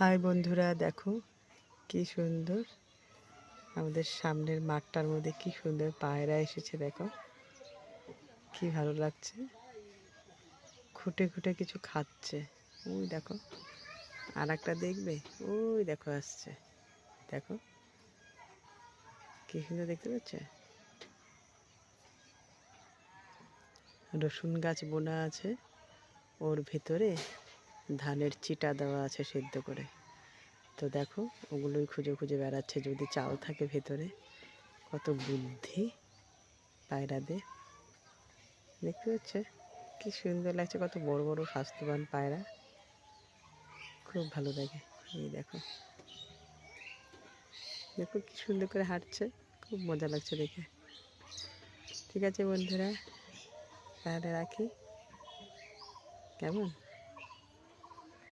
High বন্ধুরা, দেখো কি সুন্দর আমাদের সামনের মাঠটার মধ্যে কি সুন্দর পায়রা এসেছে। দেখো কি ভালো লাগছে, খুঁটে খুঁটে কিছু খাচ্ছে। ওই দেখো, আর একটা দেখবে, ওই দেখো আসছে। দেখো কি সুন্দর দেখতে পাচ্ছে। রসুন গাছ বোনা আছে, ওর ভেতরে ধানের চিটা দেওয়া আছে সেদ্ধ করে। তো দেখো ওগুলোই খুঁজে খুঁজে বেড়াচ্ছে, যদি চাল থাকে ভেতরে। কত বুদ্ধি পায়রাদের, দেখতে পাচ্ছে কি সুন্দর লাগছে। কত বড় বড় স্বাস্থ্যবান পায়রা, খুব ভালো লাগে। এই দেখো, দেখো কি সুন্দর করে হাঁটছে, খুব মজা লাগছে দেখে। ঠিক আছে বন্ধুরা, তাহলে রাখি, কেমন?